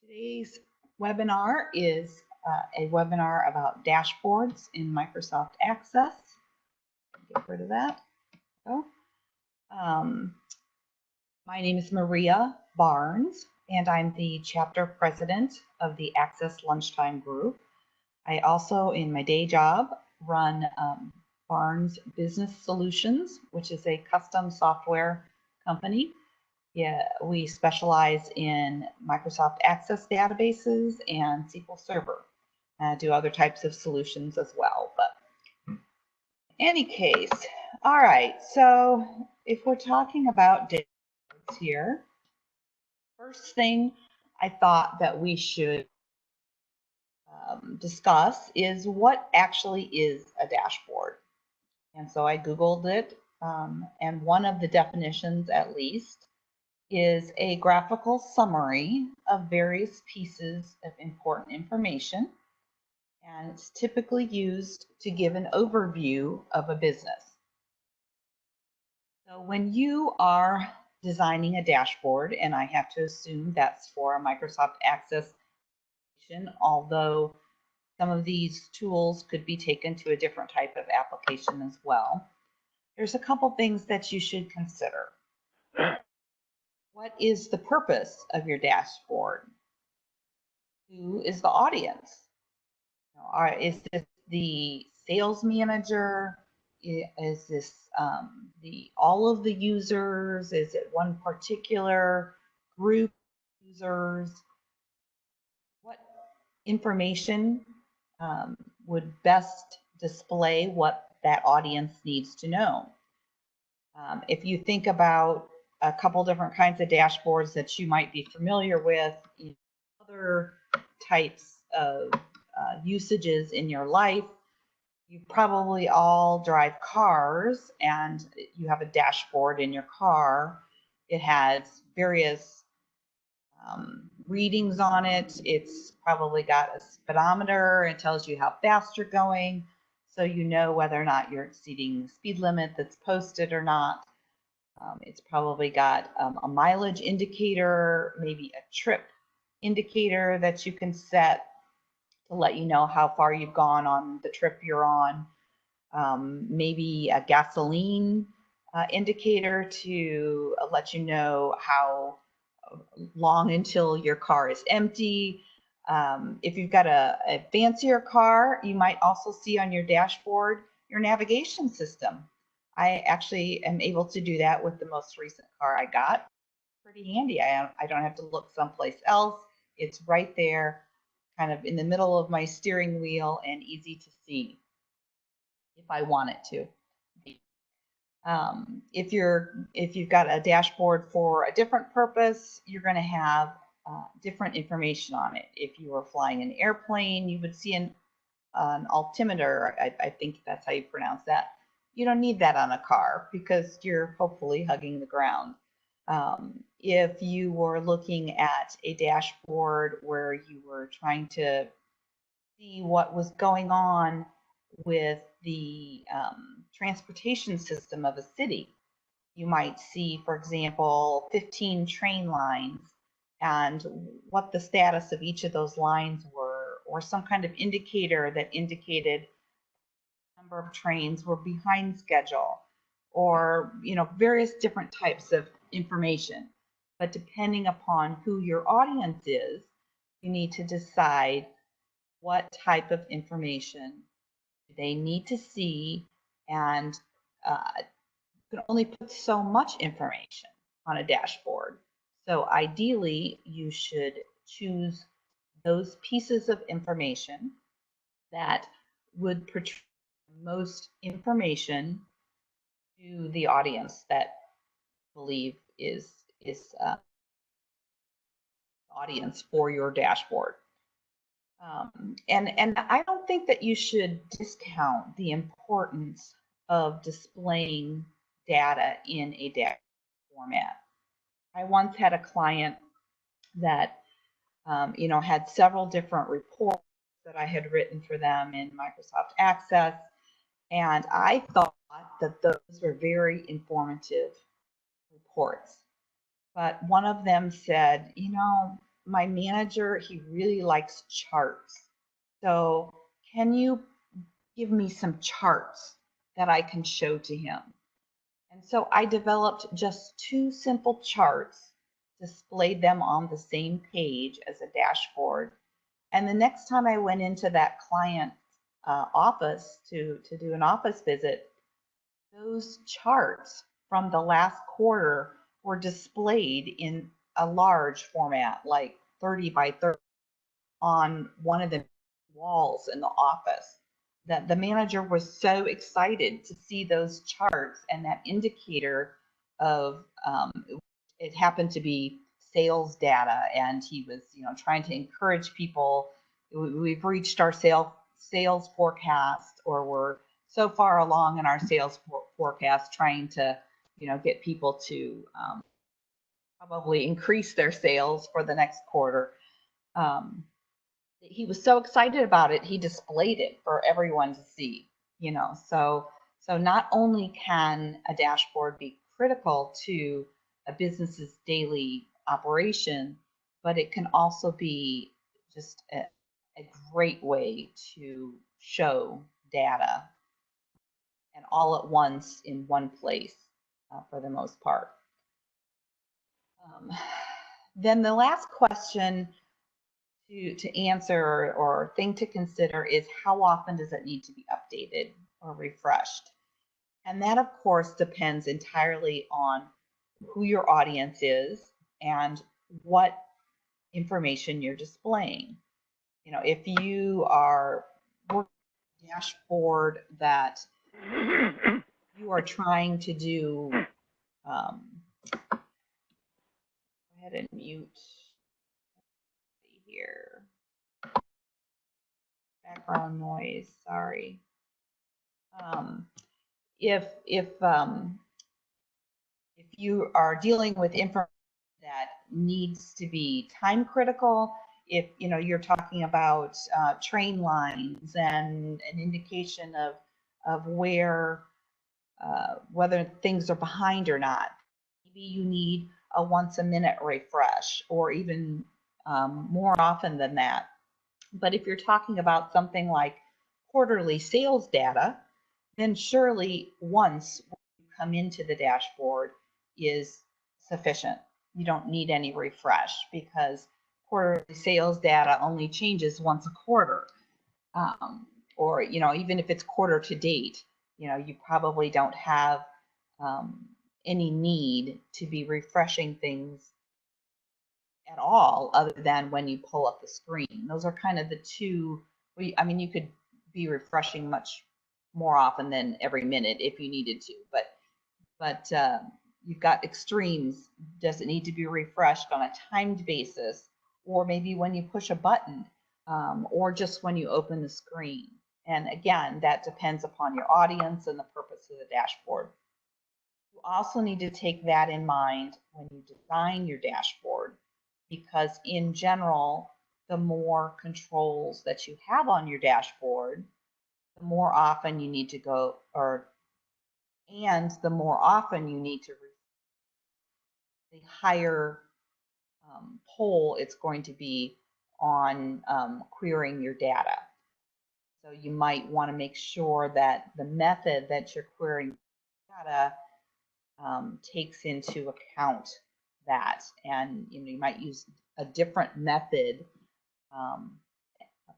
Today's webinar is a webinar about dashboards in Microsoft Access. Get rid of that. My name is Maria Barnes, and I'm the chapter president of the Access Lunchtime Group. I also, in my day job, run Barnes Business Solutions, which is a custom software company. Yeah, we specialize in Microsoft Access databases and SQL Server. Do other types of solutions as well. But in any case, all right. So if we're talking about dashboards here, first thing I thought that we should discuss is what actually is a dashboard. And so I Googled it, and one of the definitions, at least, is a graphical summary of various pieces of important information, and it's typically used to give an overview of a business. So when you are designing a dashboard, and I have to assume that's for a Microsoft Access, although some of these tools could be taken to a different type of application as well, there's a couple things that you should consider. What is the purpose of your dashboard? Who is the audience? Is this the sales manager? Is this all of the users? Is it one particular group of users? What information would best display what that audience needs to know? If you think about a couple different kinds of dashboards that you might be familiar with in other types of usages in your life, you probably all drive cars and you have a dashboard in your car. It has various readings on it. It's probably got a speedometer. It tells you how fast you're going, so you know whether or not you're exceeding the speed limit that's posted or not. It's probably got a mileage indicator, maybe a trip indicator that you can set to let you know how far you've gone on the trip you're on. Maybe a gasoline indicator to let you know how long until your car is empty. If you've got a fancier car, you might also see on your dashboard your navigation system. I actually am able to do that with the most recent car I got. Pretty handy. I don't have to look someplace else. It's right there, kind of in the middle of my steering wheel and easy to see if I want it to. If you've got a dashboard for a different purpose, you're going to have different information on it. If you were flying an airplane, you would see an altimeter. I think that's how you pronounce that. You don't need that on a car because you're hopefully hugging the ground. If you were looking at a dashboard where you were trying to see what was going on with the transportation system of a city, you might see, for example, 15 train lines and what the status of each of those lines were, or some kind of indicator that indicated the number of trains were behind schedule, or various different types of information. But depending upon who your audience is, you need to decide what type of information they need to see, and you can only put so much information on a dashboard. So ideally, you should choose those pieces of information that would portray most information to the audience that you believe is audience for your dashboard. And I don't think that you should discount the importance of displaying data in a dashboard format. I once had a client that had several different reports that I had written for them in Microsoft Access, and I thought that those were very informative reports. But one of them said, my manager, he really likes charts. So can you give me some charts that I can show to him? And so I developed just 2 simple charts, displayed them on the same page as a dashboard. And the next time I went into that client office to do an office visit, those charts from the last quarter were displayed in a large format, like 30 by 30, on one of the walls in the office. That the manager was so excited to see those charts and that indicator of it happened to be sales data, and he was trying to encourage people. We've reached our sales forecast, or we're so far along in our sales forecast, trying to get people to probably increase their sales for the next quarter. He was so excited about it, he displayed it for everyone to see. So not only can a dashboard be critical to a business's daily operation, but it can also be just a great way to show data, and all at once in one place for the most part. Then the last question to answer or thing to consider is, how often does it need to be updated or refreshed? And that, of course, depends entirely on who your audience is and what information you're displaying. If you are working on a dashboard that you are trying to do, go ahead and mute here. Background noise, sorry. If you are dealing with information that needs to be time critical, if you're talking about train lines and an indication of where whether things are behind or not, maybe you need a once a minute refresh, or even more often than that. But if you're talking about something like quarterly sales data, then surely once you come into the dashboard is sufficient. You don't need any refresh, because quarterly sales data only changes once a quarter. Or even if it's quarter to date, you probably don't have any need to be refreshing things at all, other than when you pull up the screen. Those are kind of the two. You could be refreshing much more often than every minute if you needed to, but you've got extremes. Does it need to be refreshed on a timed basis, or maybe when you push a button, or just when you open the screen? And again, that depends upon your audience and the purpose of the dashboard. You also need to take that in mind when you design your dashboard, because in general, the more controls that you have on your dashboard, the more often you need to go, and the more often you need to, the higher pull it's going to be on querying your data. So you might want to make sure that the method that you're querying data takes into account that, and you might use a different method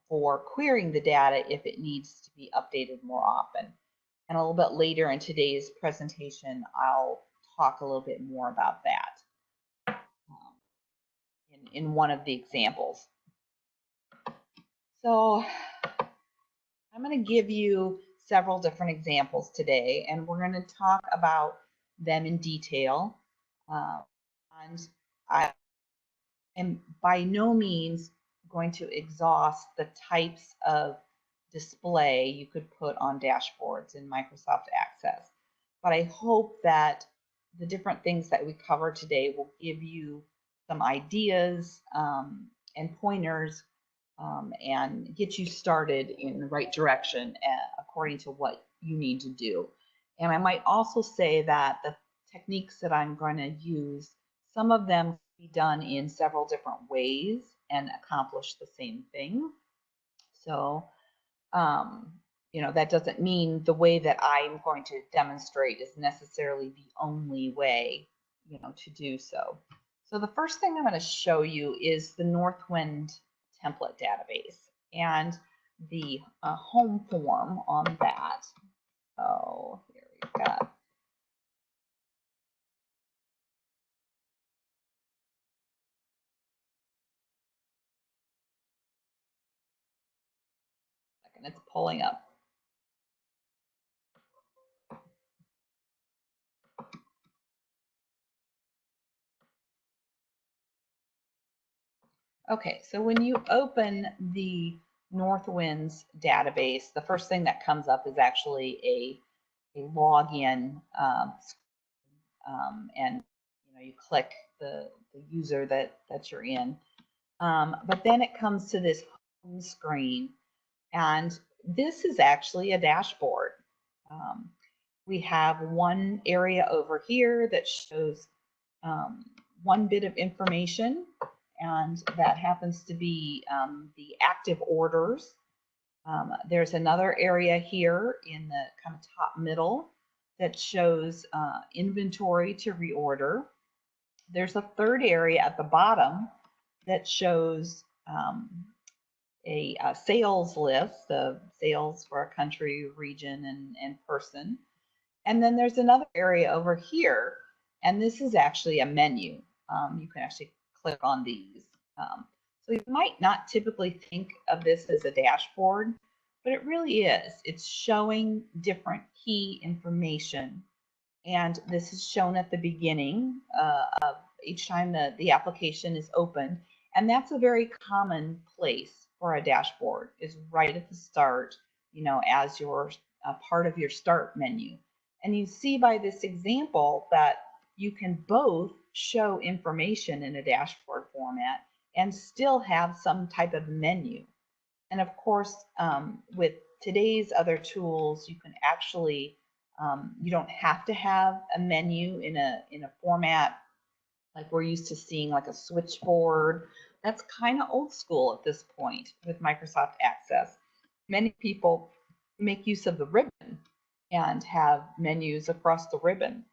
for querying the data if it needs to be updated more often. And a little bit later in today's presentation, I'll talk a little bit more about that in one of the examples. So I'm going to give you several different examples today, and we're going to talk about them in detail. And I am by no means going to exhaust the types of display you could put on dashboards in Microsoft Access. But I hope that the different things that we cover today will give you some ideas and pointers and get you started in the right direction according to what you need to do. And I might also say that the techniques that I'm going to use, some of them be done in several different ways and accomplish the same thing. So, that doesn't mean the way that I'm going to demonstrate is necessarily the only way, to do so. So the first thing I'm going to show you is the Northwind template database and the home form on that. So here we've got. And it's pulling up. Okay, so when you open the Northwind's database, the first thing that comes up is actually a login, and you click the user that you're in. But then it comes to this home screen, and this is actually a dashboard. We have one area over here that shows one bit of information, and that happens to be the active orders. There's another area here in the kind of top middle that shows inventory to reorder. There's a third area at the bottom that shows a sales list of sales for a country, region, and person. And then there's another area over here, and this is actually a menu. You can actually click on these. So you might not typically think of this as a dashboard, but it really is. It's showing different key information. And this is shown at the beginning of each time the application is open. And that's a very common place for a dashboard, is right at the start, as your part of your start menu. And you see by this example that you can both show information in a dashboard format and still have some type of menu. And of course, with today's other tools, you can actually, you don't have to have a menu in a format like we're used to seeing, like a switchboard. That's kind of old school at this point with Microsoft Access. Many people make use of the ribbon and have menus across the ribbon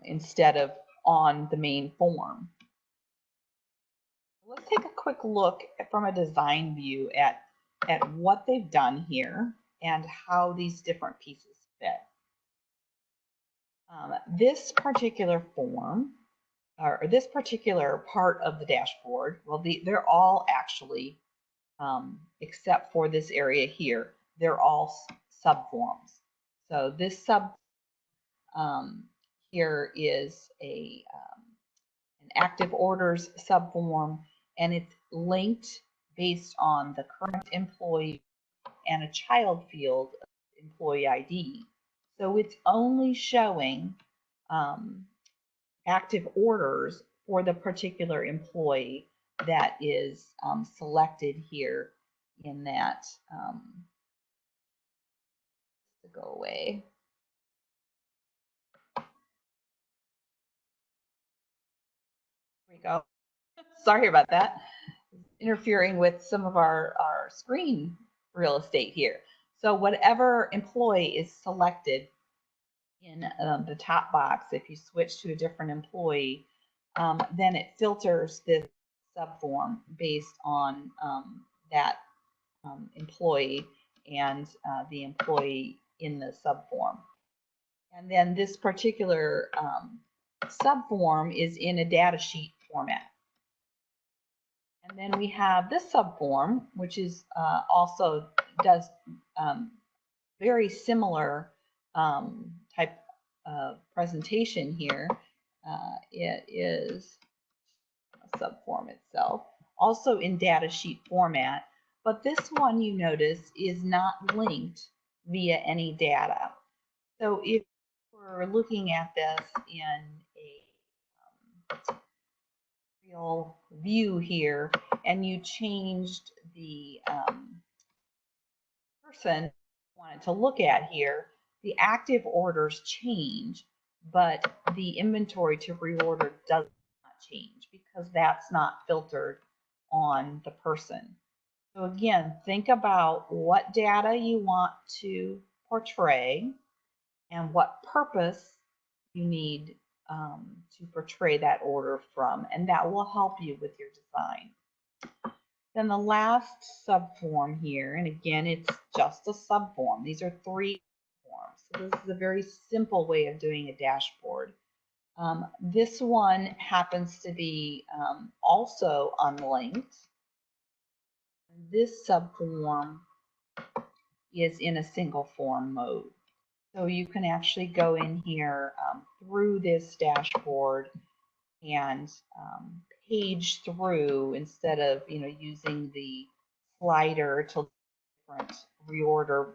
instead of on the main form. Let's take a quick look from a design view at what they've done here and how these different pieces fit. This particular form, or this particular part of the dashboard, well, they're all actually, except for this area here, they're all subforms. So this sub here is an active orders subform, and it's linked based on the current employee and a child field employee ID. So it's only showing active orders for the particular employee that is selected here in that, to go away. Here we go. Sorry about that. Interfering with some of our screen real estate here. So whatever employee is selected in the top box, if you switch to a different employee, then it filters this subform based on that employee and the employee in the subform. And then this particular subform is in a data sheet format. And then we have this subform, which is also does very similar type of presentation here. It is a subform itself, also in data sheet format, but this one, you notice, is not linked via any data. So if we're looking at this in a real view here, and you changed the person you wanted to look at here, the active orders change, but the inventory to reorder does not change because that's not filtered on the person. So again, think about what data you want to portray and what purpose you need to portray that order from, and that will help you with your design. Then the last subform here, and again, it's just a subform. These are 3 forms. So this is a very simple way of doing a dashboard. This one happens to be also unlinked. This subform is in a single form mode. So you can actually go in here through this dashboard and page through instead of using the slider to different reorder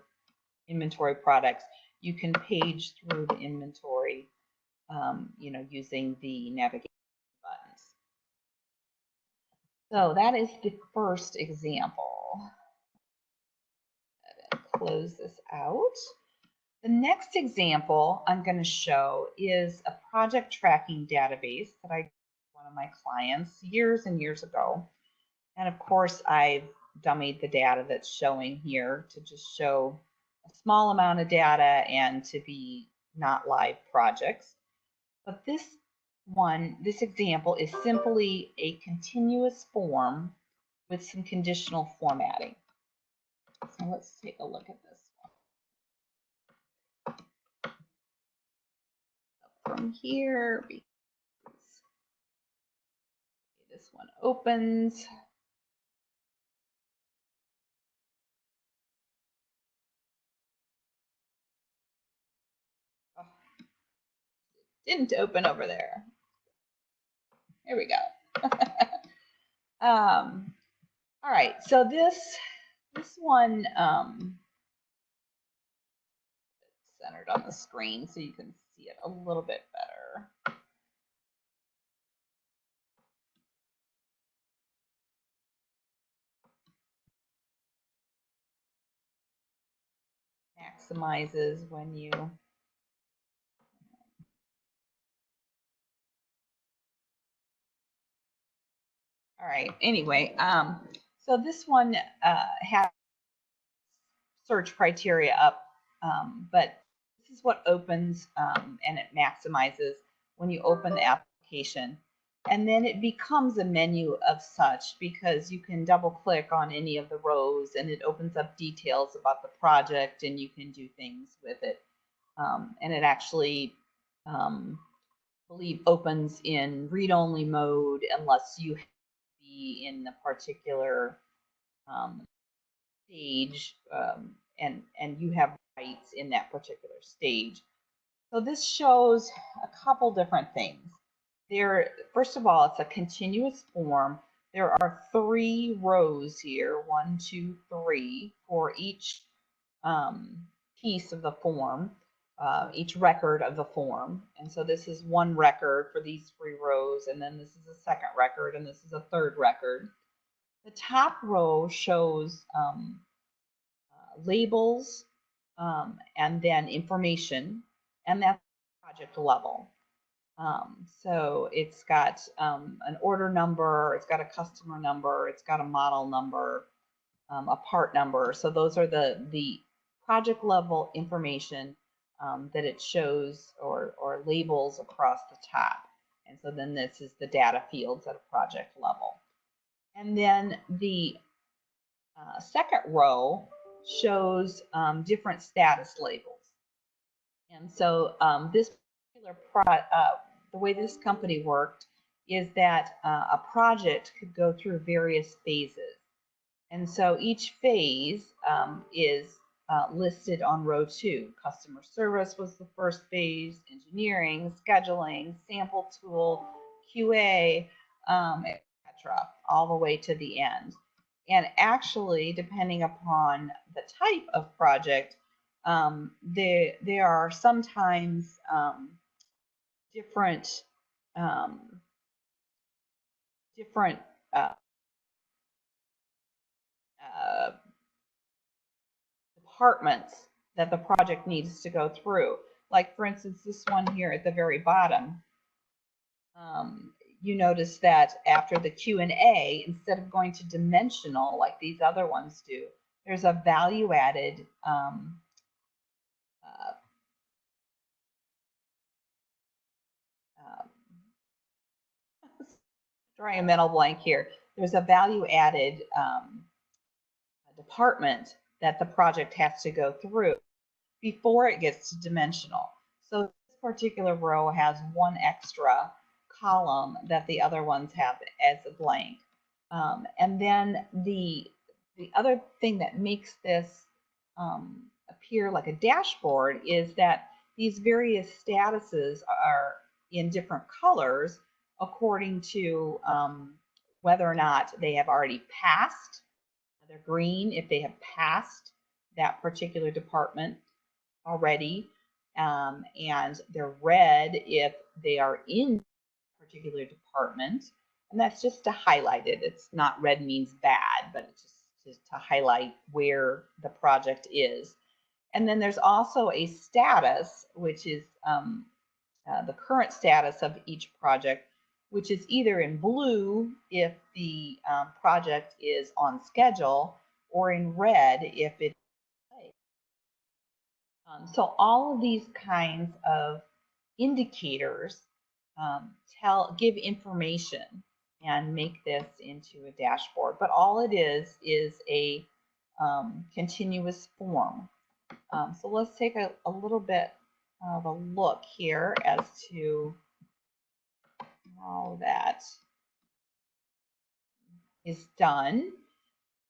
inventory products. You can page through the inventory using the navigation buttons. So that is the first example. Close this out. The next example I'm going to show is a project tracking database that I gave one of my clients years and years ago. And of course, I've dummied the data that's showing here to just show a small amount of data and to be not live projects. But this example is simply a continuous form with some conditional formatting. So let's take a look at this one. From here, this one opens. Oh, didn't open over there. Here we go. All right, so this one centered on the screen so you can see it a little bit better. Maximizes when you all right, anyway, so this one has search criteria up, but this is what opens and it maximizes when you open the application. And then it becomes a menu of such because you can double click on any of the rows and it opens up details about the project and you can do things with it. And it actually, I believe, opens in read-only mode unless you be in the particular stage and you have rights in that particular stage. So this shows a couple different things. First of all, it's a continuous form. There are 3 rows here, 1, 2, 3, for each piece of the form, each record of the form. And so this is one record for these 3 rows, and then this is a second record, and this is a third record. The top row shows labels and then information, and that's project level. So it's got an order number, it's got a customer number, it's got a model number, a part number. So those are the project level information that it shows or labels across the top. And so then this is the data fields at a project level. And then the second row shows different status labels. And so this particular the way this company worked is that a project could go through various phases. And so each phase is listed on row 2. Customer service was the first phase, engineering, scheduling, sample tool, QA, etc., all the way to the end. And actually, depending upon the type of project, there are sometimes different departments that the project needs to go through. Like, for instance, this one here at the very bottom, you notice that after the Q&A, instead of going to dimensional like these other ones do, there's a value added drawing a mental blank here. There's a value added department that the project has to go through before it gets to dimensional. So this particular row has one extra column that the other ones have as a blank. And then the other thing that makes this appear like a dashboard is that these various statuses are in different colors according to whether or not they have already passed. They're green if they have passed that particular department already, and they're red if they are in a particular department. And that's just to highlight it. It's not red means bad, but it's just to highlight where the project is. And then there's also a status, which is the current status of each project, which is either in blue if the project is on schedule, or in red if it's delayed. So all of these kinds of indicators give information and make this into a dashboard. But all it is a continuous form. So let's take a little bit of a look here as to how that is done.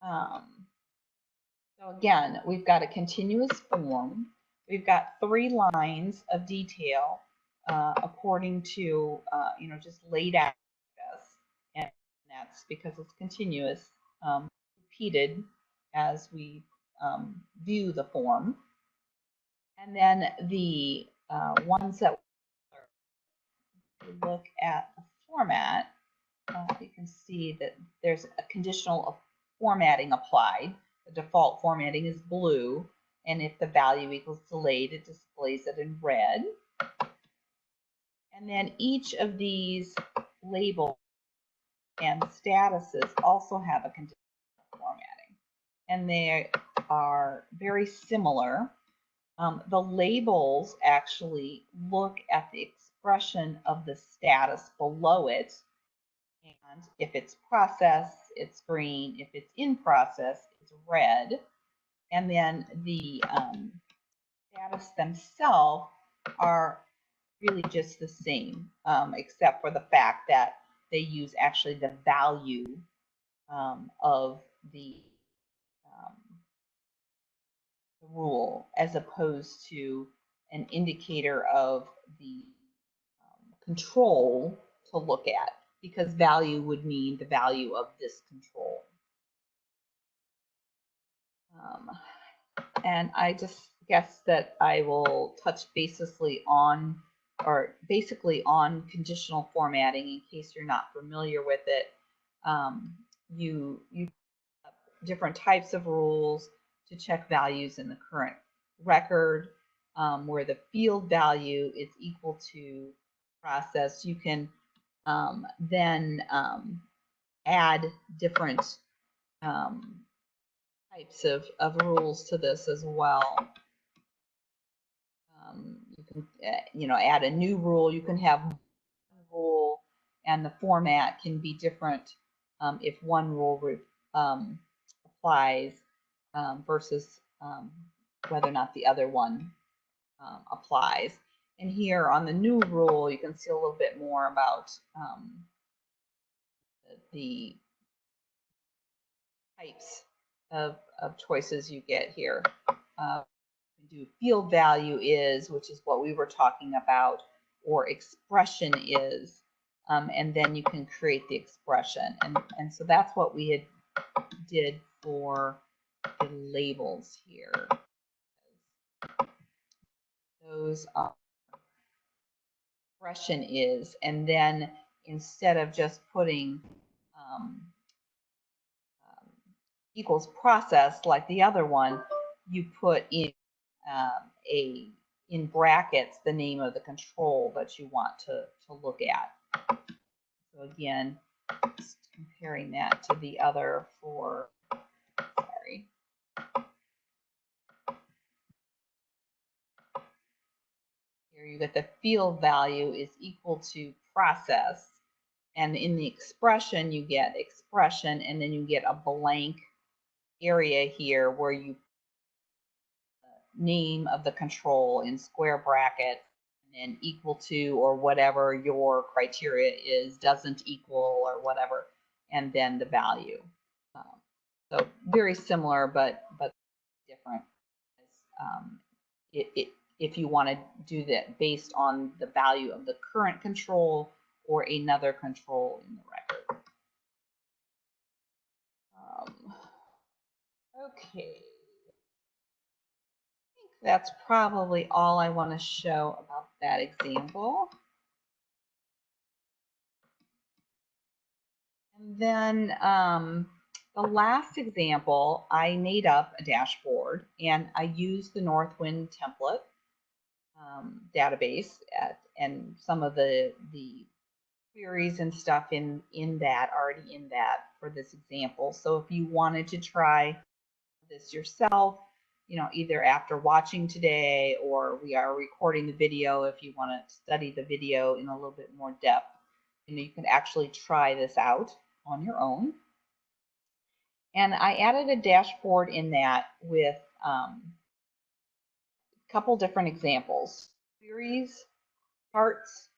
So again, we've got a continuous form. We've got 3 lines of detail according to, just laid out this. And that's because it's continuous, repeated as we view the form. And then the ones that we look at the format, you can see that there's a conditional formatting applied. The default formatting is blue, and if the value equals delayed, it displays it in red. And then each of these labels and statuses also have a conditional formatting, and they are very similar. The labels actually look at the expression of the status below it, and if it's process, it's green. If it's in process, it's red. And then the status themselves are really just the same, except for the fact that they use actually the value of the rule as opposed to an indicator of the control to look at, because value would mean the value of this control. And I just guess that I will touch basically on conditional formatting in case you're not familiar with it. You have different types of rules to check values in the current record, where the field value is equal to process. You can then add different types of rules to this as well. You can add a new rule. You can have one rule and the format can be different if one rule applies versus whether or not the other one applies. And here on the new rule, you can see a little bit more about the types of choices you get here. Do field value is, which is what we were talking about, or expression is, and then you can create the expression. And so that's what we did for the labels here. Those expression is, and then instead of just putting equals process like the other one, you put in in brackets the name of the control that you want to look at. So again, just comparing that to the other for, sorry. Here you get the field value is equal to process. And in the expression, you get expression, and then you get a blank area here where you name of the control in square brackets, and then equal to or whatever your criteria is, doesn't equal or whatever, and then the value. So very similar, but different. If you want to do that based on the value of the current control or another control in the record. Okay. I think that's probably all I want to show about that example. And then the last example, I made up a dashboard and I used the Northwind template database and some of the queries and stuff in that, already in that for this example. So if you wanted to try this yourself, you know, either after watching today or we are recording the video, if you want to study the video in a little bit more depth, you know, you can actually try this out on your own. And I added a dashboard in that with a couple different examples: queries, charts,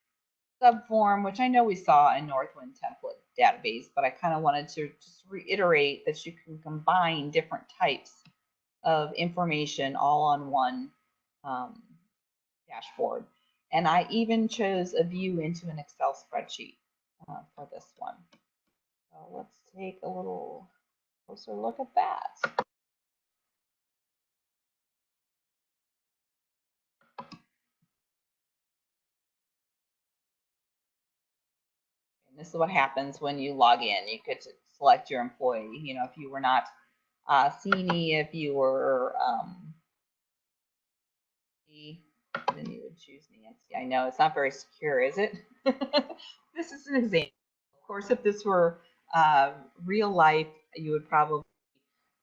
subform, which I know we saw in Northwind template database, but I kind of wanted to just reiterate that you can combine different types of information all on one dashboard. And I even chose a view into an Excel spreadsheet for this one. So let's take a little closer look at that. And this is what happens when you log in. You could select your employee. You know, if you were not Sini, if you were then you would choose Nancy. I know it's not very secure, is it? This is an example. Of course, if this were real life, you would probably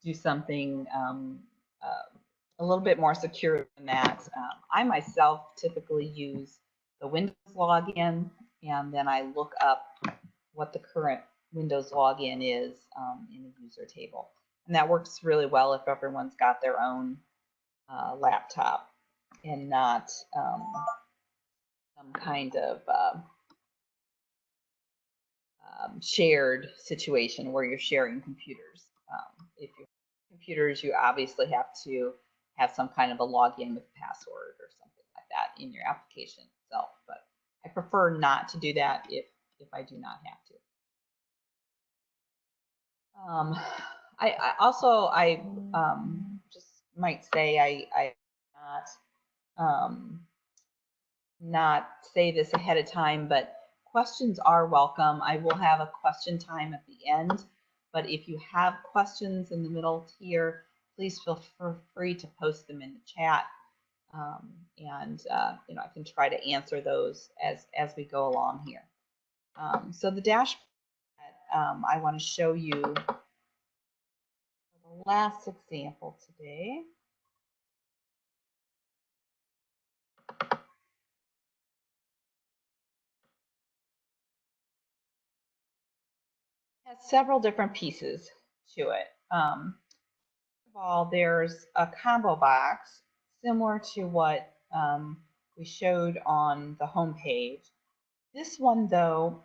do something a little bit more secure than that. I myself typically use the Windows login, and then I look up what the current Windows login is in the user table. And that works really well if everyone's got their own laptop and not some kind of shared situation where you're sharing computers. If you're computers, you obviously have to have some kind of a login with password or something like that in your application itself. But I prefer not to do that if I do not have to. I also just might say I not say this ahead of time, but questions are welcome. I will have a question time at the end, but if you have questions in the middle here, please feel free to post them in the chat, and you know, I can try to answer those as we go along here. So the dashboard that I want to show you for the last example today. Has several different pieces to it. First of all, there's a combo box similar to what we showed on the home page. This one, though,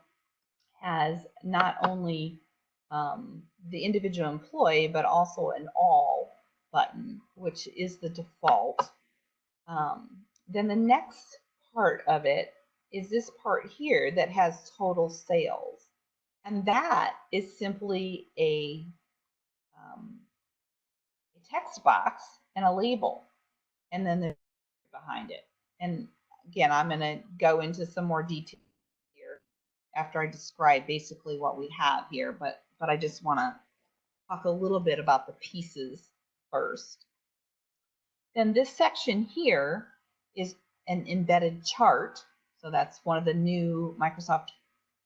has not only the individual employee, but also an all button, which is the default. Then the next part of it is this part here that has total sales. And that is simply a text box and a label, and then the behind it. And again, I'm going to go into some more detail here after I describe basically what we have here, but I just want to talk a little bit about the pieces first. Then this section here is an embedded chart. So that's one of the new Microsoft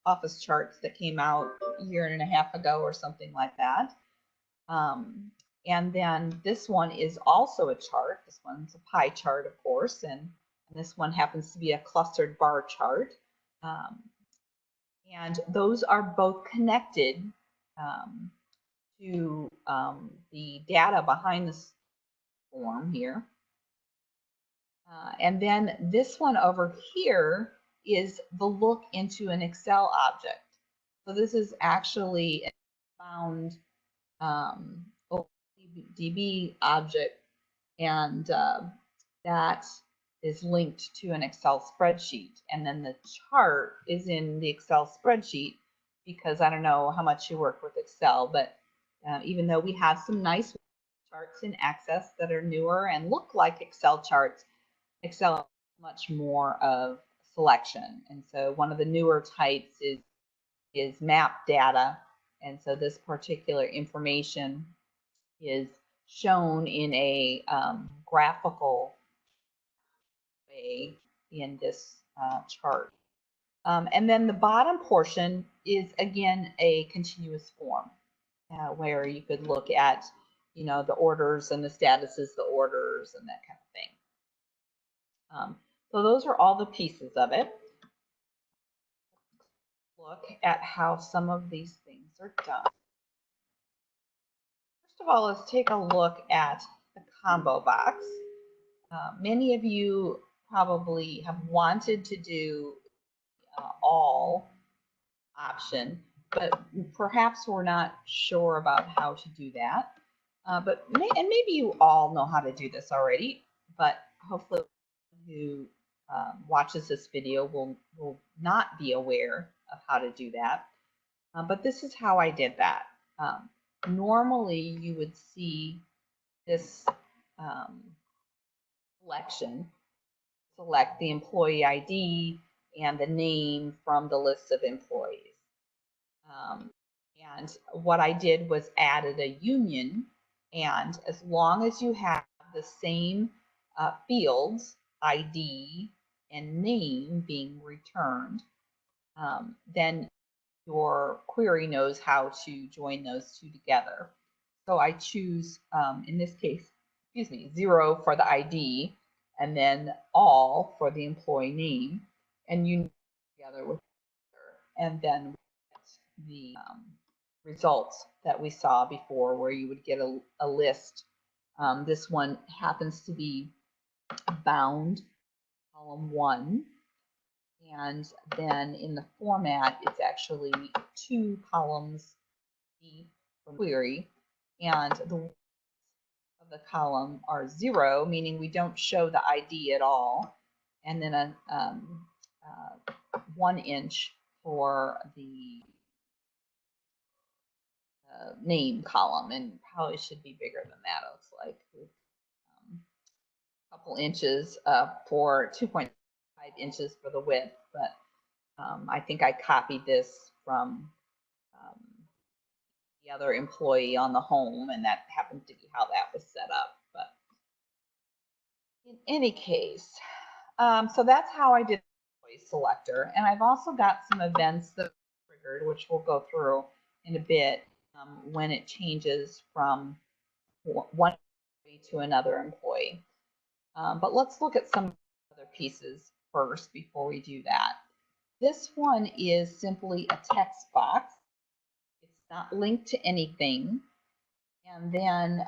office charts that came out a year and a half ago or something like that. And then this one is also a chart. This one's a pie chart, of course, and this one happens to be a clustered bar chart. And those are both connected to the data behind this form here. And then this one over here is the look into an Excel object. So this is actually a found DB object, and that is linked to an Excel spreadsheet. And then the chart is in the Excel spreadsheet because I don't know how much you work with Excel, but even though we have some nice charts in Access that are newer and look like Excel charts, Excel has much more of selection. And so one of the newer types is map data. And so this particular information is shown in a graphical way in this chart. And then the bottom portion is, again, a continuous form where you could look at, you know, the orders and the statuses, the orders and that kind of thing. So those are all the pieces of it. Look at how some of these things are done. First of all, let's take a look at the combo box. Many of you probably have wanted to do all option, but perhaps we're not sure about how to do that. And maybe you all know how to do this already, but hopefully who watches this video will not be aware of how to do that. But this is how I did that. Normally you would see this selection, select the employee ID and the name from the list of employees. And what I did was added a union, and as long as you have the same fields, ID and name being returned, then your query knows how to join those two together. So I choose, in this case, 0 for the ID, and then all for the employee name, and union together with, and then the results that we saw before, where you would get a list. This one happens to be bound column 1, and then in the format it's actually 2 columns for query, and the width of the column are 0, meaning we don't show the ID at all, and then a 1 inch for the name column, and probably should be bigger than that, it looks like, with a couple inches for 2.5 inches for the width, but I think I copied this from the other employee on the home, and that happened to be how that was set up. But in any case, so that's how I did the employee selector, and I've also got some events that are triggered, which we'll go through in a bit, when it changes from one employee to another employee. But let's look at some other pieces first before we do that. This one is simply a text box. It's not linked to anything. And then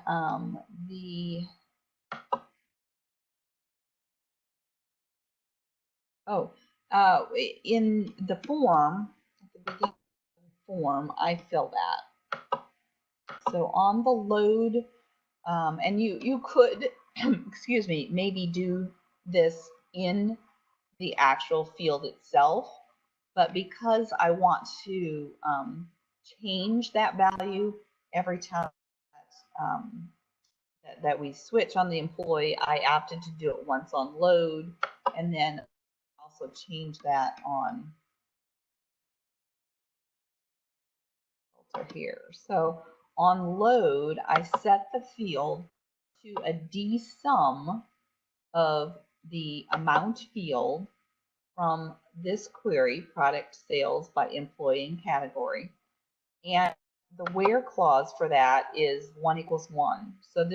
in the form, at the beginning of the form, I fill that. So on the load, and you could, excuse me, maybe do this in the actual field itself, but because I want to change that value every time that we switch on the employee, I opted to do it once on load, and then also change that on filter here. So on load, I set the field to a dsum of the amount field from this query, product sales by employee and category. And the where clause for that is 1 equals 1. So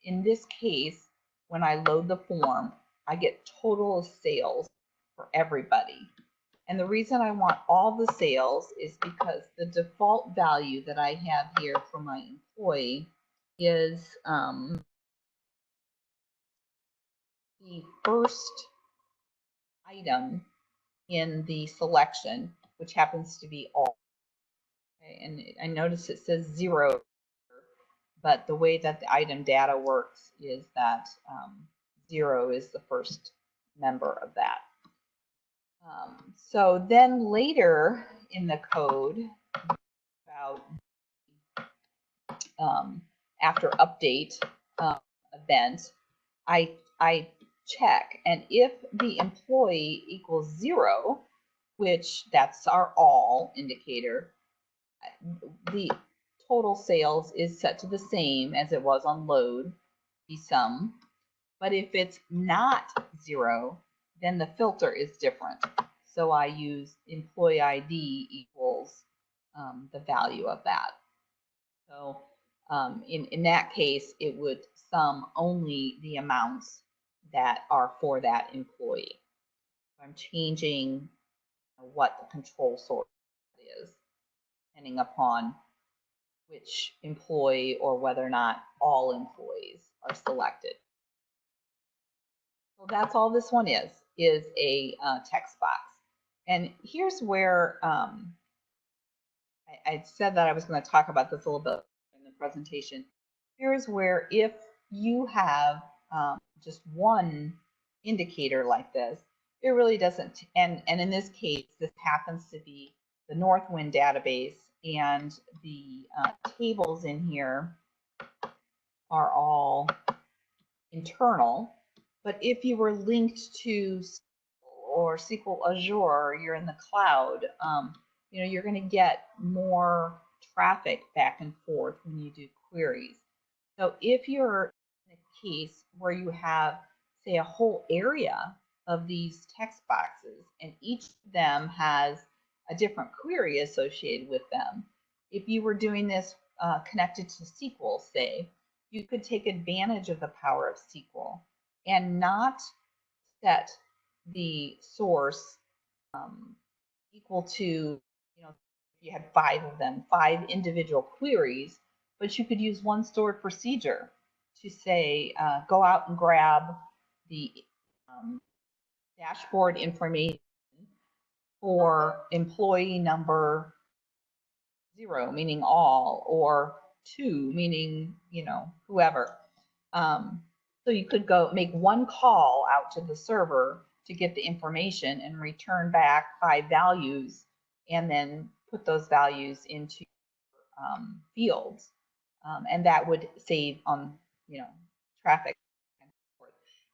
in this case, when I load the form, I get total of sales for everybody. And the reason I want all the sales is because the default value that I have here for my employee is the first item in the selection, which happens to be all. Okay, and I notice it says 0, but the way that the item data works is that 0 is the first member of that. So then later in the code, about after update event, I check, and if the employee equals 0, which that's our all indicator, the total sales is set to the same as it was on load, the sum. But if it's not 0, then the filter is different. So I use employee ID equals the value of that. So in that case, it would sum only the amounts that are for that employee. I'm changing what the control source is, depending upon which employee or whether or not all employees are selected. So that's all this one is a text box. And here's where I said that I was going to talk about this a little bit in the presentation. Here's where if you have just one indicator like this, it really doesn't, and in this case, this happens to be the Northwind database, and the tables in here are all internal. But if you were linked to or SQL Azure, you're in the cloud, you're going to get more traffic back and forth when you do queries. So if you're in a case where you have, say, a whole area of these text boxes, and each of them has a different query associated with them, if you were doing this connected to SQL, say, you could take advantage of the power of SQL and not set the source equal to, if you had 5 of them, 5 individual queries, but you could use one stored procedure to say, go out and grab the dashboard information for employee number 0, meaning all, or 2, meaning, whoever. So you could go make one call out to the server to get the information and return back 5 values, and then put those values into fields. And that would save on, traffic.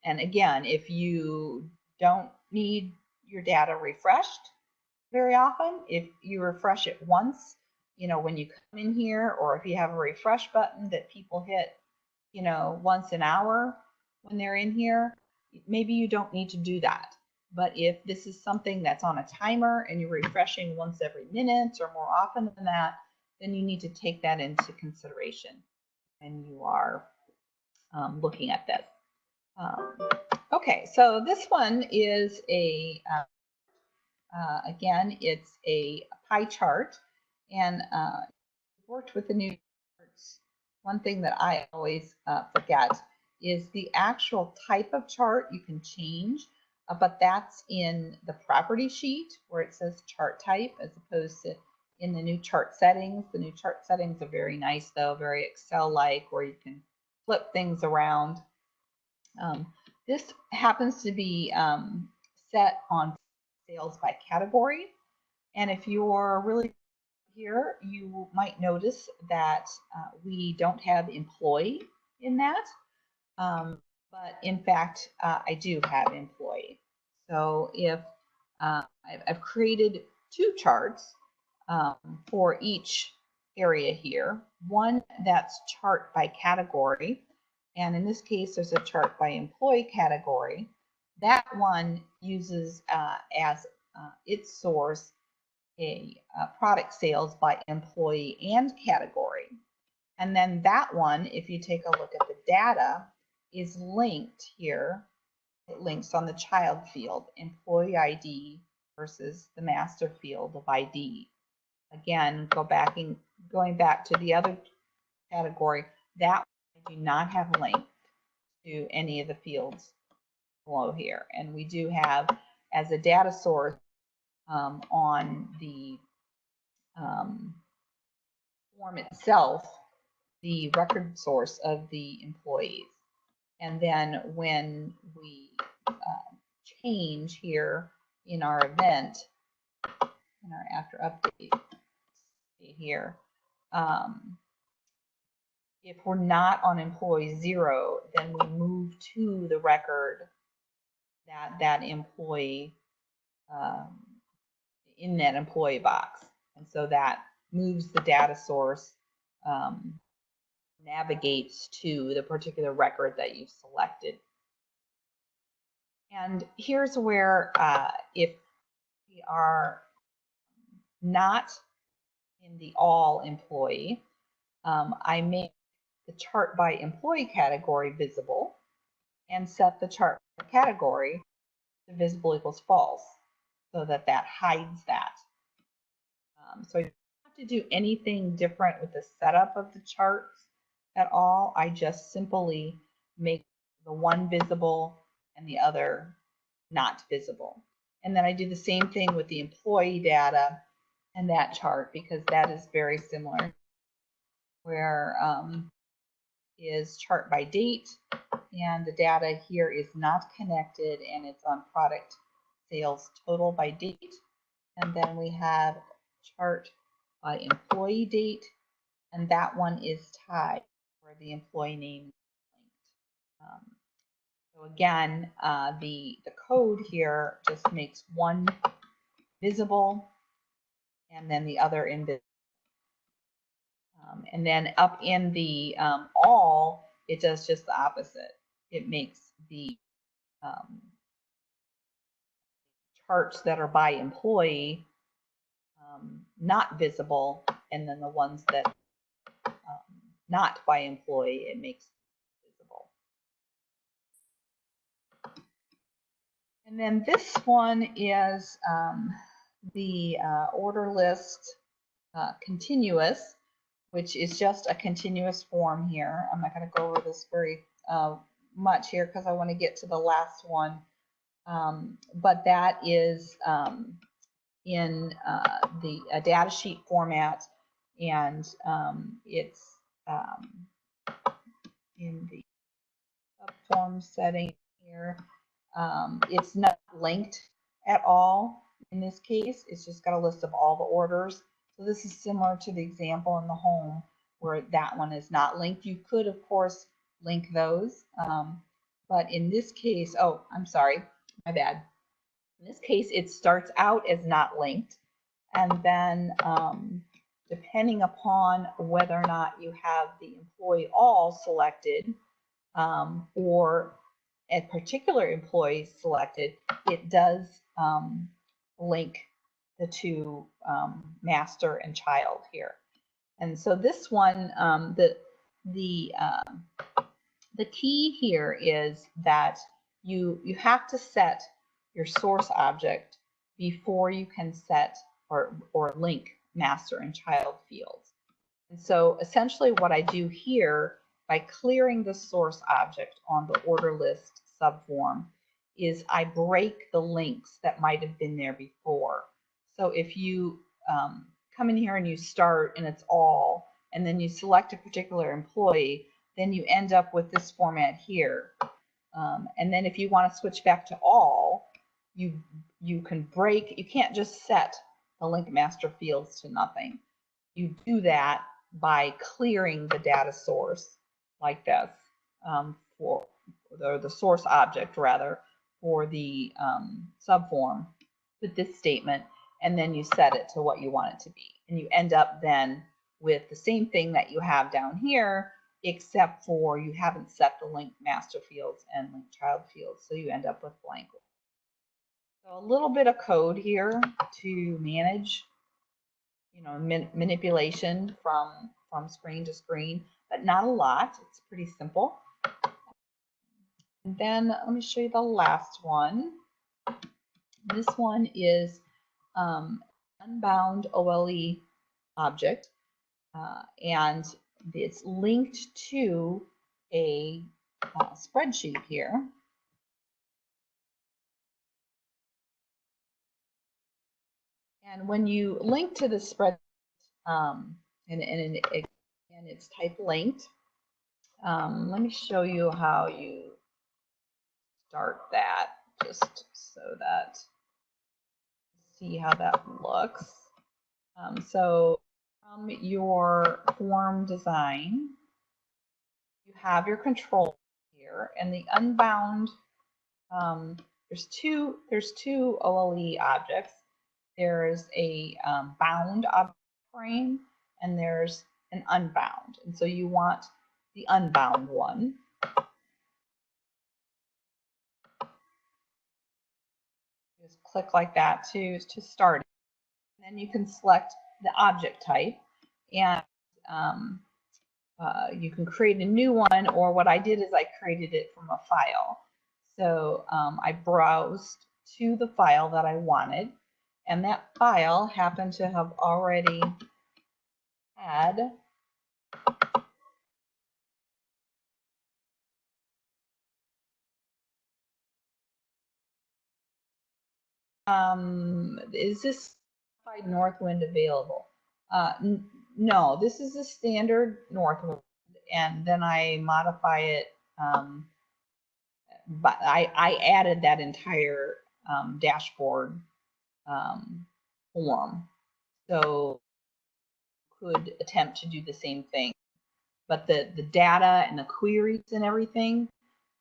And again, if you don't need your data refreshed very often, if you refresh it once, when you come in here, or if you have a refresh button that people hit, once an hour when they're in here, maybe you don't need to do that. But if this is something that's on a timer and you're refreshing once every minute or more often than that, then you need to take that into consideration when you are looking at this. Okay, so this one is again, it's a pie chart, and worked with the new charts. One thing that I always forget is the actual type of chart you can change, but that's in the property sheet where it says chart type, as opposed to in the new chart settings. The new chart settings are very nice, though, very Excel-like, where you can flip things around. This happens to be set on sales by category, and if you're really here, you might notice that we don't have employee in that, but in fact, I do have employee. So if I've created 2 charts for each area here, one that's chart by category, and in this case, there's a chart by employee category, that one uses as its source a product sales by employee and category. And then that one, if you take a look at the data, is linked here. It links on the child field, employee ID versus the master field of ID. Again, going back to the other category, that I do not have linked to any of the fields below here. And we do have as a data source on the form itself, the record source of the employees. And then when we change here in our event, in our after update here, if we're not on employee 0, then we move to the record that employee in that employee box. And so that moves the data source, navigates to the particular record that you've selected. And here's where if we are not in the all employee, I make the chart by employee category visible and set the chart by category to visible equals false, so that hides that. So you don't have to do anything different with the setup of the charts at all. I just simply make the one visible and the other not visible. And then I do the same thing with the employee data and that chart, because that is very similar, where is chart by date, and the data here is not connected, and it's on product sales total by date. And then we have chart by employee date, and that one is tied where the employee name is linked. So again, the code here just makes one visible and then the other invisible. And then up in the all, it does just the opposite. It makes the charts that are by employee not visible, and then the ones that not by employee, it makes visible. And then this one is the order list continuous, which is just a continuous form here. I'm not going to go over this very much here because I want to get to the last one. But that is in a data sheet format, and it's in the subform setting here. It's not linked at all in this case. It's just got a list of all the orders. So this is similar to the example in the home where that one is not linked. You could, of course, link those. But in this case, oh, I'm sorry, my bad. In this case, it starts out as not linked. And then depending upon whether or not you have the employee all selected or a particular employee selected, it does link the two master and child here. And so this one, the key here is that you have to set your source object before you can set or link master and child fields. And so essentially what I do here by clearing the source object on the order list subform is I break the links that might have been there before. So if you come in here and you start and it's all, and then you select a particular employee, then you end up with this format here. And then if you want to switch back to all, you can break, you can't just set the link master fields to nothing. You do that by clearing the data source like this for the source object rather for the subform with this statement, and then you set it to what you want it to be. And you end up then with the same thing that you have down here, except for you haven't set the link master fields and link child fields, so you end up with blank. So a little bit of code here to manage, you know, manipulation from screen to screen, but not a lot. It's pretty simple. And then let me show you the last one. This one is unbound OLE object, and it's linked to a spreadsheet here. And when you link to the spreadsheet, and it's type linked, let me show you how you start that, just so that see how that looks. So from your form design, you have your control here, and the unbound, there's two OLE objects. There's a bound object frame, and there's an unbound, and so you want the unbound one. Just click like that to start it. And then you can select the object type, and you can create a new one, or what I did is I created it from a file. So I browsed to the file that I wanted, and that file happened to have already had is this Northwind available? No, this is a standard Northwind, and then I modify it, but I added that entire dashboard form, so could attempt to do the same thing, but the data and the queries and everything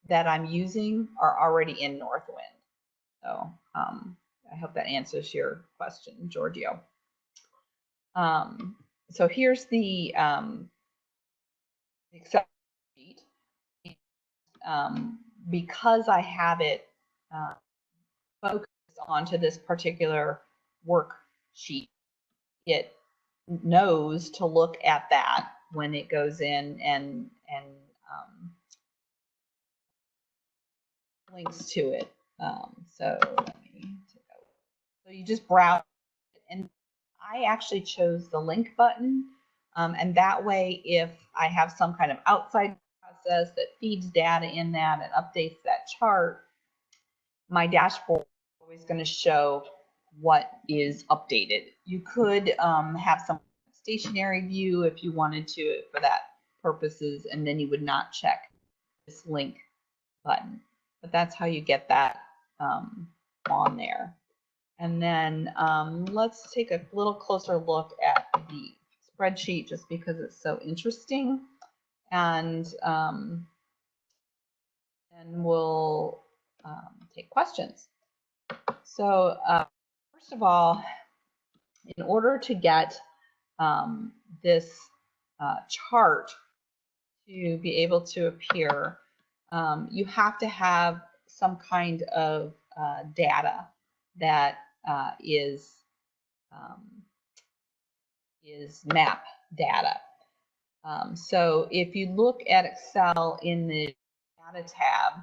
that I'm using are already in Northwind. So I hope that answers your question, Giorgio. So here's the Excel sheet. Because I have it focused onto this particular worksheet, it knows to look at that when it goes in and links to it. So let me take a look. So you just browse, and I actually chose the link button, and that way if I have some kind of outside process that feeds data in that and updates that chart, my dashboard is always going to show what is updated. You could have some stationary view if you wanted to for that purposes, and then you would not check this link button. But that's how you get that on there. And then let's take a little closer look at the spreadsheet, just because it's so interesting. And we'll take questions. So first of all, in order to get this chart to be able to appear, you have to have some kind of data that is map data. So if you look at Excel in the data tab,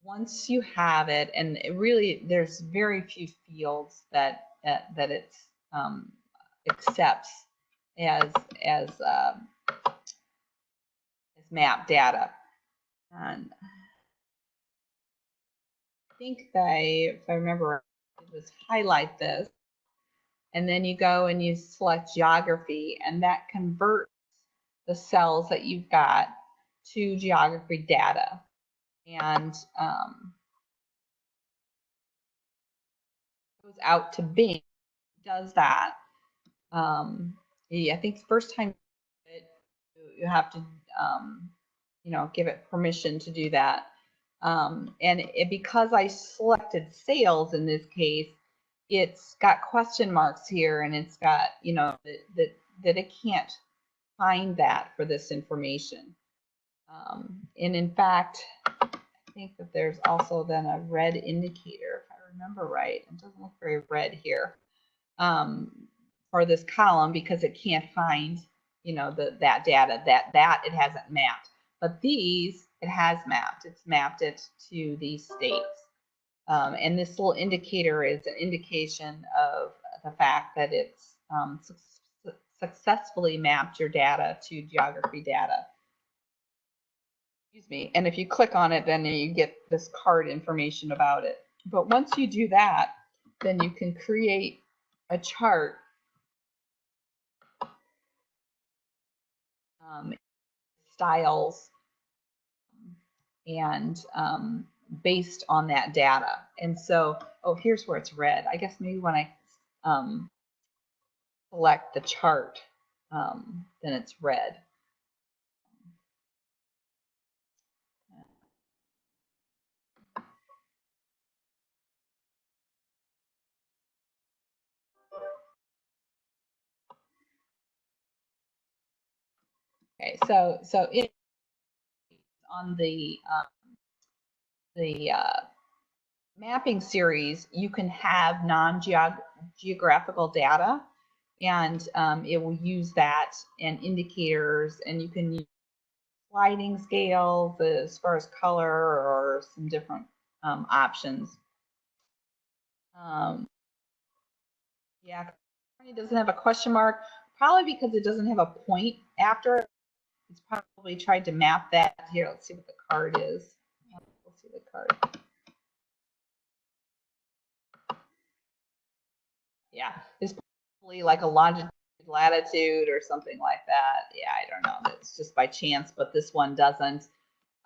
once you have it, and it really there's very few fields that it accepts as map data. And I think that if I remember, it was highlight this, and then you go and you select geography, and that converts the cells that you've got to geography data. And goes out to Bing, does that. I think the first time you have to give it permission to do that. And because I selected sales in this case, it's got question marks here, and it's got that it can't find that for this information. And in fact, I think that there's also then a red indicator, if I remember right. It doesn't look very red here for this column because it can't find, you know, that data that it hasn't mapped. But these, it has mapped. It's mapped it to these states. And this little indicator is an indication of the fact that it's successfully mapped your data to geography data. Excuse me. And if you click on it, then you get this card information about it. But once you do that, then you can create a chart styles and based on that data. And so, oh, here's where it's red. I guess maybe when I select the chart, then it's red. Okay, so it on the mapping series, you can have non-geographical data, and it will use that and indicators, and you can use sliding scales as far as color or some different options. Yeah, it doesn't have a question mark, probably because it doesn't have a point after it. It's probably tried to map that. Here, let's see what the card is. Let's see the card. Yeah, it's probably like a longitude, latitude, or something like that. Yeah, I don't know. That's just by chance, but this one doesn't.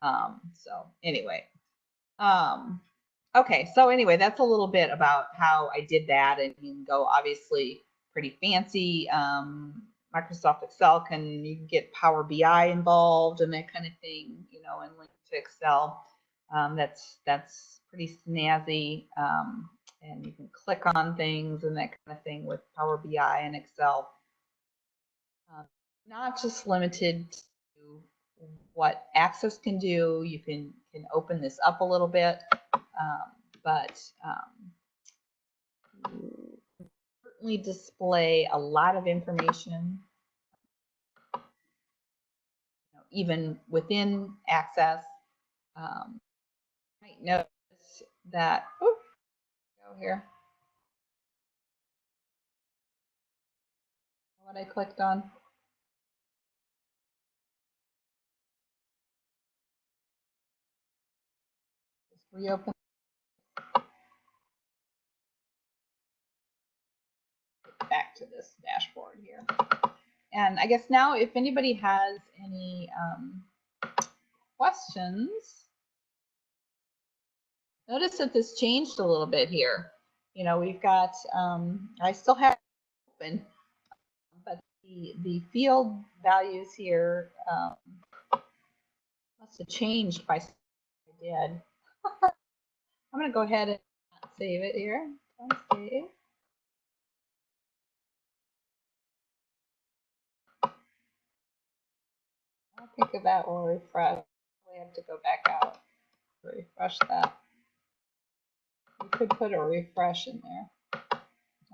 So anyway, okay. So anyway, that's a little bit about how I did that, and you can go obviously pretty fancy. Microsoft Excel you can get Power BI involved and that kind of thing, you know, and link to Excel. That's pretty snazzy. And you can click on things and that kind of thing with Power BI and Excel. Not just limited to what Access can do. You can open this up a little bit, but certainly display a lot of information, you know, even within Access. You might notice that, go here. What I clicked on. Just reopen. Back to this dashboard here. And I guess now if anybody has any questions, notice that this changed a little bit here. You know, we've got, I still have it open, but the field values here must have changed by I did. I'm going to go ahead and save it here. Save. I think that will refresh. We have to go back out to refresh that. You could put a refresh in there.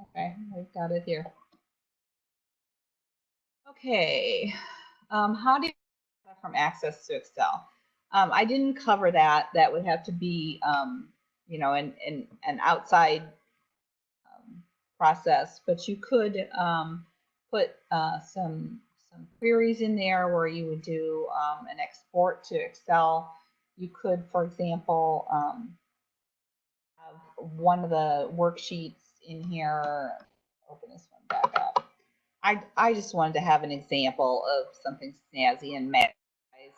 Okay, we've got it here. Okay, how do you get from Access to Excel? I didn't cover that. That would have to be, you know, an outside process, but you could put some queries in there where you would do an export to Excel. You could, for example, have one of the worksheets in here. Open this one back up. I just wanted to have an example of something snazzy and mad.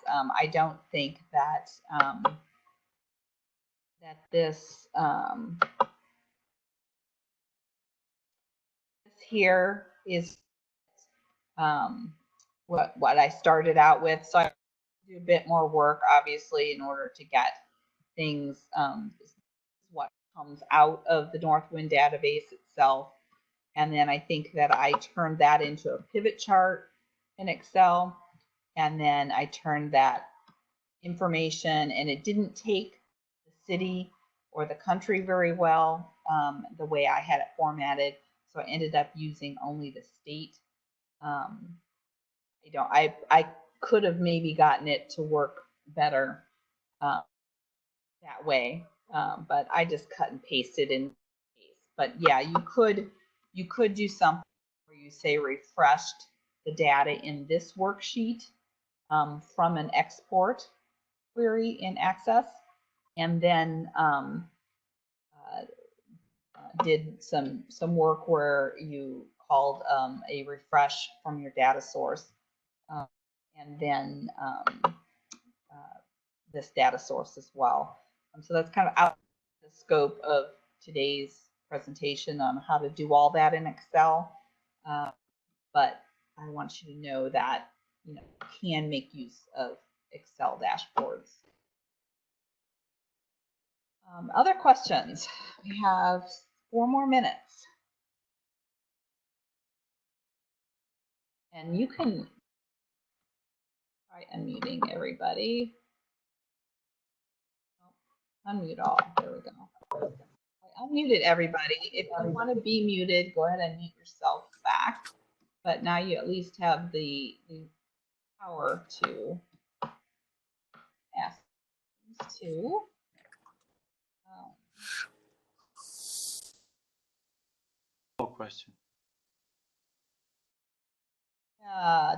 I don't think that that this here is what I started out with. So I do a bit more work, obviously, in order to get things. What comes out of the Northwind database itself. And then I think that I turned that into a pivot chart in Excel. And then I turned that information, and it didn't take the city or the country very well, the way I had it formatted. So I ended up using only the state. I could have maybe gotten it to work better that way, but I just cut and pasted in. But yeah, you could do something where you say refreshed the data in this worksheet from an export query in Access, and then did some work where you called a refresh from your data source, and then this data source as well. So that's kind of out of the scope of today's presentation on how to do all that in Excel. But I want you to know that you can make use of Excel dashboards. Other questions? We have 4 more minutes. And you can try unmuting everybody. Unmute all. There we go. I unmuted everybody. If you want to be muted, go ahead and mute yourself back. But now you at least have the power to ask these two. No question.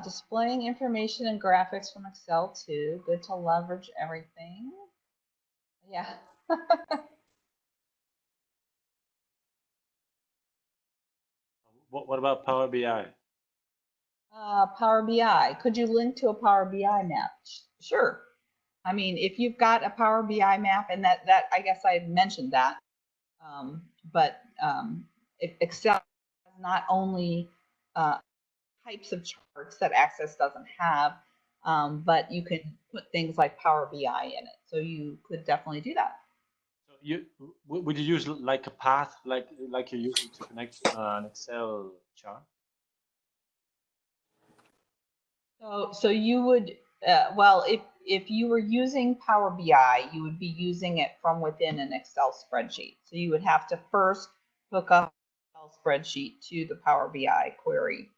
Displaying information and graphics from Excel too. Good to leverage everything. Yeah. What about Power BI? Power BI. Could you link to a Power BI map? Sure. I mean, if you've got a Power BI map, and that I guess I mentioned that, but Excel has not only types of charts that Access doesn't have, but you can put things like Power BI in it. So you could definitely do that. So would you use like a path, like you're using to connect an Excel chart? So you would, well, if you were using Power BI, you would be using it from within an Excel spreadsheet. So you would have to first hook up an Excel spreadsheet to the Power BI query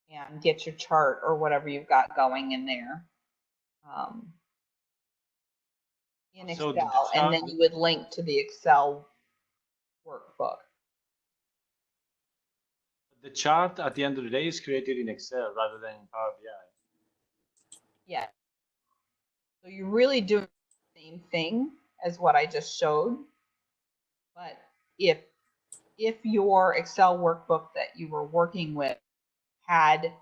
and get your chart or whatever you've got going in there in Excel, and then you would link to the Excel workbook. The chart at the end of the day is created in Excel rather than in Power BI. Yeah. So you're really doing the same thing as what I just showed, but if your Excel workbook that you were working with had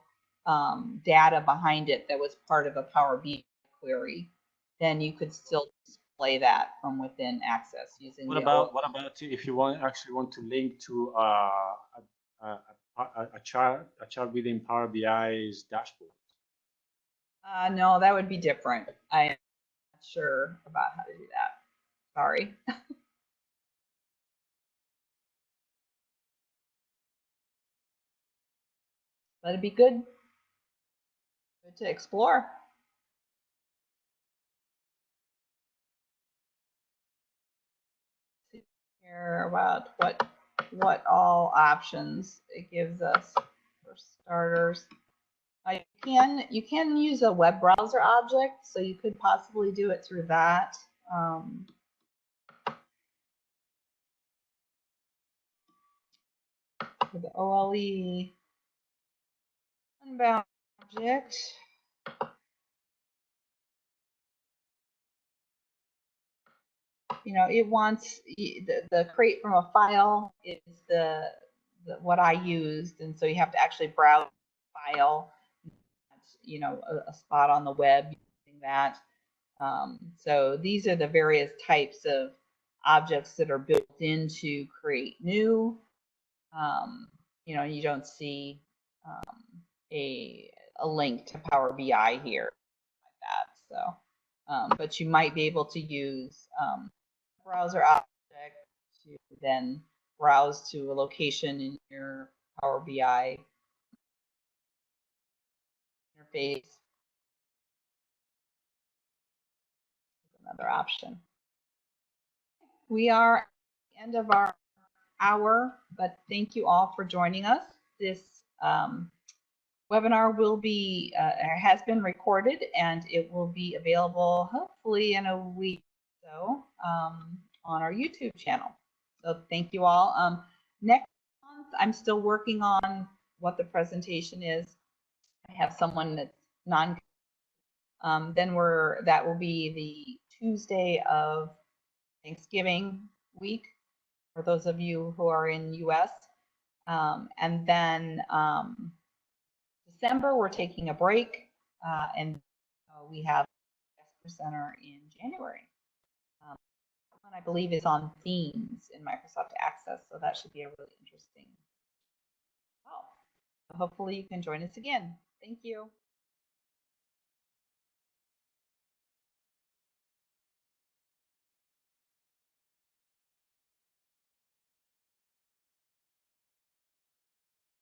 data behind it that was part of a Power BI query, then you could still display that from within Access using. What about if you actually want to link to a chart within Power BI's dashboard? No, that would be different. I'm not sure about how to do that. Sorry. But it'd be good to explore. Here about what all options it gives us for starters. You can use a web browser object, so you could possibly do it through that. For the OLE unbound object. It wants the create from a file is the what I used, and so you have to actually browse the file. A spot on the web using that. So these are the various types of objects that are built in to create new. You don't see a link to Power BI here like that. So, but you might be able to use browser object to then browse to a location in your Power BI interface. another option. We are at the end of our hour, but thank you all for joining us. This webinar will be has been recorded, and it will be available hopefully in a week or so on our YouTube channel. So thank you all. Next month, I'm still working on what the presentation is. I have someone that's then that will be the Tuesday of Thanksgiving week for those of you who are in US. And then December, we're taking a break, and we have a Center in January. One I believe is on themes in Microsoft Access, so that should be a really interesting. Oh, hopefully you can join us again. Thank you.